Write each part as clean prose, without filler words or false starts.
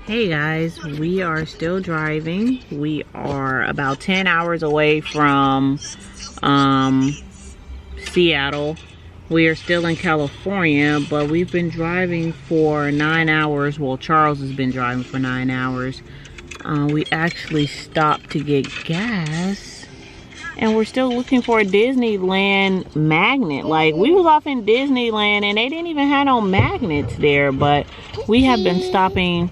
Hey guys, we are still driving. We are about 10 hours away from Seattle. We are still in California, but we've been driving for 9 hours. Well, Charles has been driving for 9 hours. We actually stopped to get gas, and we're still looking for a Disneyland magnet. Like, we was off in Disneyland and they didn't even have no magnets there, but we have been stopping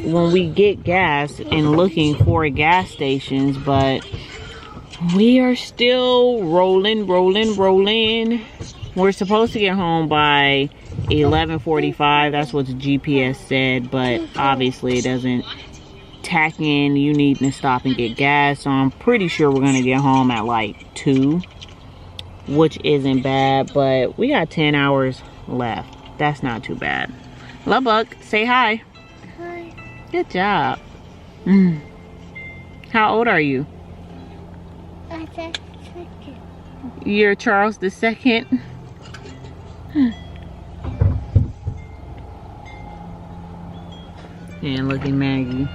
when we get gas and looking for gas stations, but we are still rolling. We're supposed to get home by 11:45. That's what the GPS said, but obviously it doesn't tack in you needing to stop and get gas, so I'm pretty sure we're gonna get home at like 2, which isn't bad, but we got 10 hours left. That's not too bad. Love Buck, say hi. Hi. Good job. How old are you? I'm the second. You're Charles the second. And look at Maggie.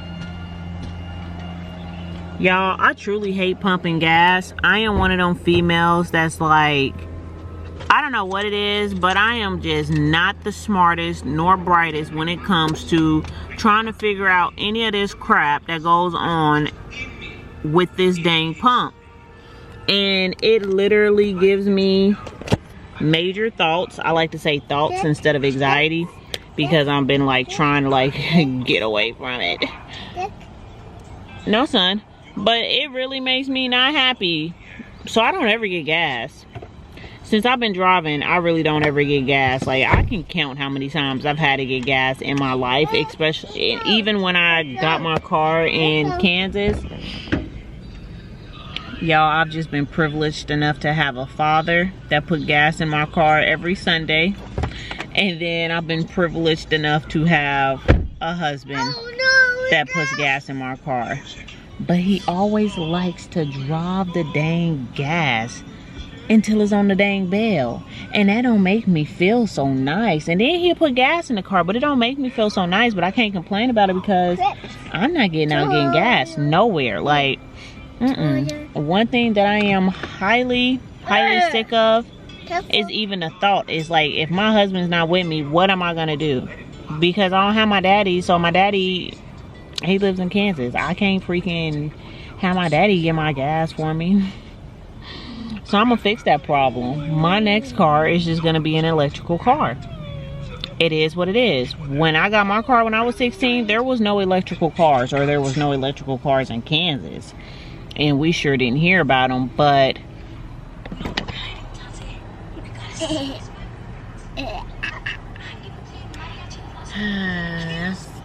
Y'all, I truly hate pumping gas. I am one of them females that's like, I don't know what it is, but I am just not the smartest nor brightest when it comes to trying to figure out any of this crap that goes on with this dang pump. And it literally gives me major thoughts. I like to say thoughts instead of anxiety, because I've been like trying to like get away from it. No, son. But it really makes me not happy. So I don't ever get gas. Since I've been driving, I really don't ever get gas. Like, I can count how many times I've had to get gas in my life, especially even when I got my car in Kansas. Y'all, I've just been privileged enough to have a father that put gas in my car every Sunday. And then I've been privileged enough to have a husband that puts gas in my car. But he always likes to drive the dang gas until it's on the dang bell, and that don't make me feel so nice. And then he'll put gas in the car, but it don't make me feel so nice. But I can't complain about it because I'm not getting out getting gas nowhere. Like, one thing that I am highly sick of is even the thought is like, if my husband's not with me, what am I gonna do? Because I don't have my daddy. So my daddy, he lives in Kansas. I can't freaking have my daddy get my gas for me. So I'm gonna fix that problem. My next car is just gonna be an electrical car. It is what it is. When I got my car when I was 16, there was no electrical cars, or there was no electrical cars in Kansas. And we sure didn't hear about them, but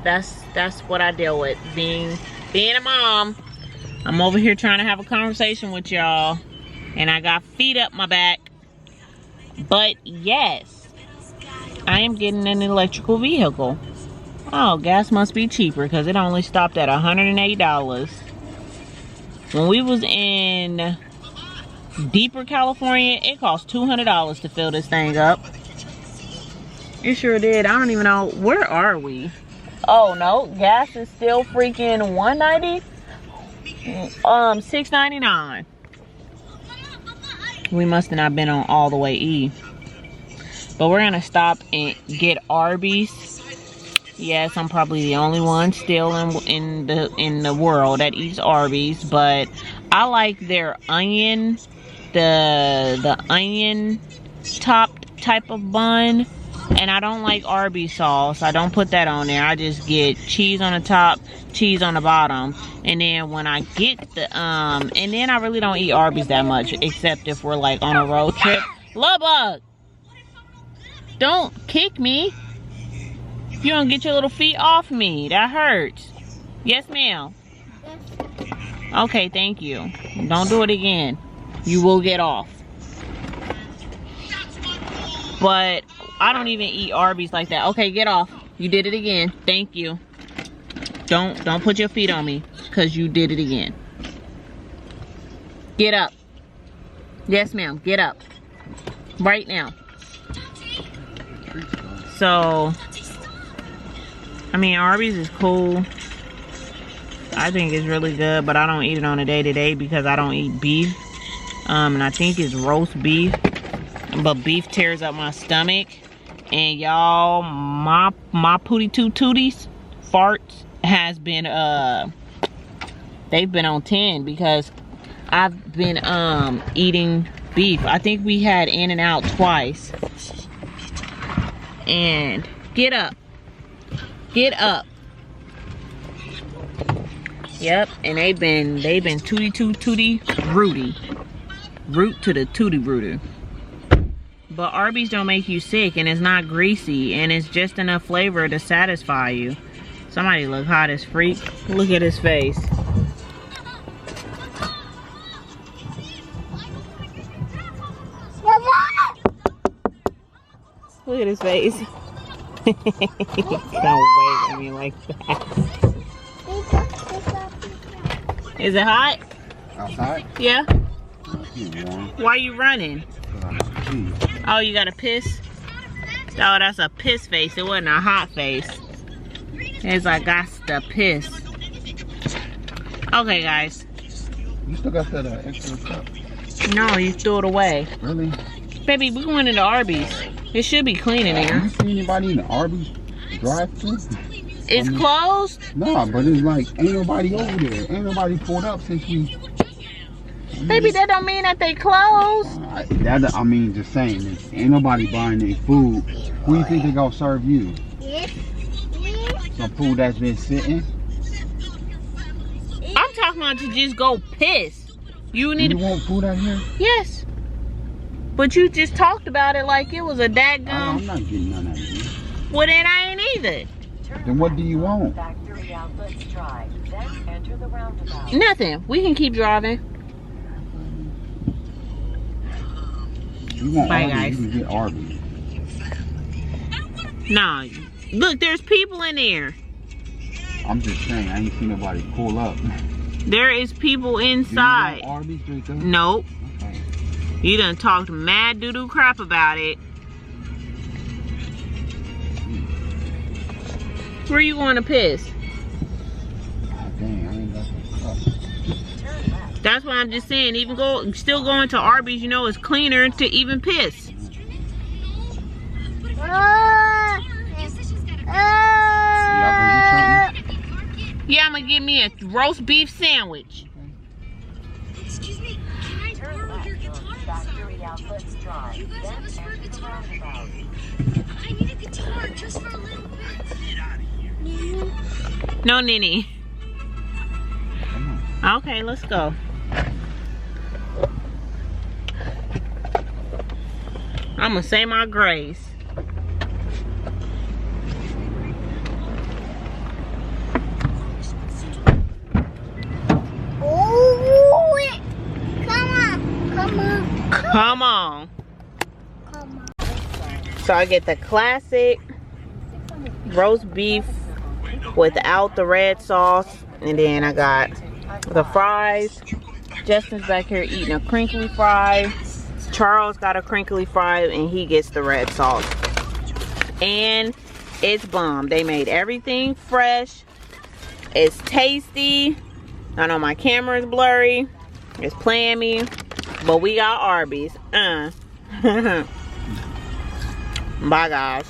that's what I deal with. Being a mom. I'm over here trying to have a conversation with y'all, and I got feet up my back. But yes, I am getting an electrical vehicle. Oh, gas must be cheaper because it only stopped at $108. When we was in deeper California, it cost $200 to fill this thing up. It sure did. I don't even know, where are we? Oh no, gas is still freaking $190. $6.99. We must have not been on all the way E. But we're gonna stop and get Arby's. Yes, I'm probably the only one still in the world that eats Arby's, but I like their onion, the onion topped type of bun. And I don't like Arby's sauce. I don't put that on there. I just get cheese on the top, cheese on the bottom. And then when I get the and then I really don't eat Arby's that much, except if we're like on a road trip. Lubbock, don't kick me. You don't get your little feet off me. That hurts. Yes, ma'am. Okay, thank you. Don't do it again. You will get off. But I don't even eat Arby's like that. Okay, get off. You did it again. Thank you. Don't put your feet on me, because you did it again. Get up. Yes, ma'am. Get up. Right now. So, I mean, Arby's is cool. I think it's really good, but I don't eat it on a day-to-day because I don't eat beef. And I think it's roast beef. But beef tears up my stomach. And y'all, my pootie tooties farts has been they've been on 10 because I've been eating beef. I think we had In-N-Out twice. And get up. Get up. Yep, and they've been tootie rooty. Root to the tootie rooter. But Arby's don't make you sick, and it's not greasy, and it's just enough flavor to satisfy you. Somebody look hot as freak. Look at his face. Look at his face. Don't wave at me like that. Is it hot? Outside? Yeah. Warm. Why are you running? Oh, you got a piss? Oh, that's a piss face. It wasn't a hot face. It's like I got the piss. Okay, guys. You still got that extra cup? No, you threw it away. Really? Baby, we're going into Arby's. It should be clean in there. You see anybody in the Arby's drive-thru? It's closed? No, but it's like, ain't nobody over there. Ain't nobody pulled up since we... Baby, that don't mean that they closed. I mean, just saying, ain't nobody buying their food. Who do you think they gonna serve you? Some food that's been sitting? I'm talking about to just go piss. You need You want food out here? Yes. But you just talked about it like it was a I'm dadgum. not getting none of it. Well, then I ain't either. Then what do you want? Nothing. We can keep driving. You want Bye, Arby's, guys. you can get Arby's. Nah. Look, there's people in there. I'm just saying, I ain't seen nobody pull up. There is people Do you inside. want Arby's, Draco? Nope. Okay. You done talked mad doo-doo crap about it. Where you going to piss? God dang, I ain't got the cup. That's what I'm just saying. Still going to Arby's, you know, it's cleaner to even piss. Y'all gonna get something? Yeah, I'm gonna get me a roast beef sandwich. Excuse me, can I borrow your guitar? You guys have a spare guitar? I need a guitar just for a little bit. No, Nini. Come on. Okay, let's go. I'm gonna say my grace. Come on. So I get the classic roast beef without the red sauce, and then I got the fries. Justin's back here eating a crinkly fry. Charles got a crinkly fry and he gets the red sauce. And it's bomb. They made everything fresh. It's tasty. I know my camera is blurry. It's playing me. But we got Arby's. Bye, guys.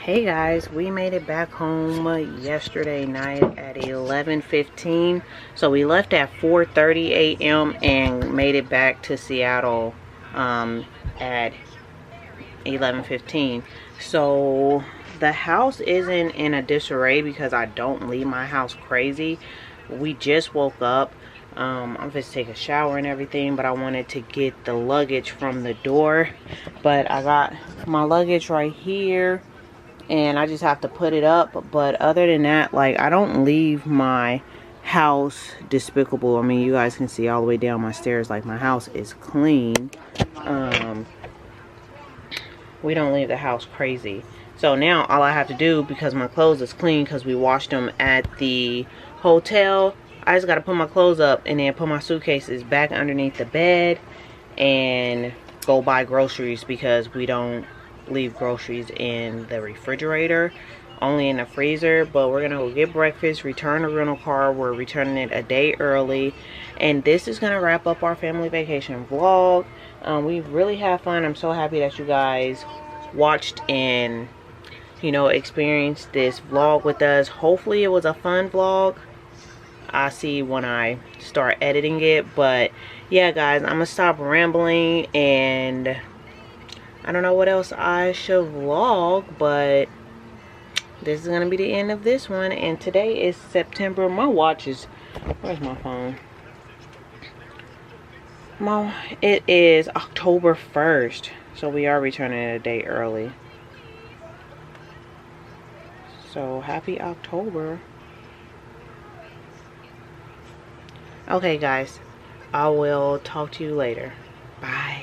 Hey guys, we made it back home yesterday night at 11:15. So we left at 4:30 a.m. and made it back to Seattle at 11:15. So the house isn't in a disarray because I don't leave my house crazy. We just woke up. I'm just take a shower and everything, but I wanted to get the luggage from the door. But I got my luggage right here and I just have to put it up. But other than that, like, I don't leave my house despicable. I mean, you guys can see all the way down my stairs, like, my house is clean. We don't leave the house crazy. So now all I have to do, because my clothes is clean because we washed them at the hotel, I just got to put my clothes up and then put my suitcases back underneath the bed and go buy groceries, because we don't leave groceries in the refrigerator, only in the freezer. But we're gonna go get breakfast, return the rental car. We're returning it a day early, and this is gonna wrap up our family vacation vlog. We really had fun. I'm so happy that you guys watched and, you know, experienced this vlog with us. Hopefully it was a fun vlog. I see when I start editing it. But yeah guys, I'm gonna stop rambling, and I don't know what else I should vlog, but this is gonna be the end of this one. And today is September. My watch is, where's my phone? It is October 1st, so we are returning it a day early. So happy October. Okay guys, I will talk to you later. Bye.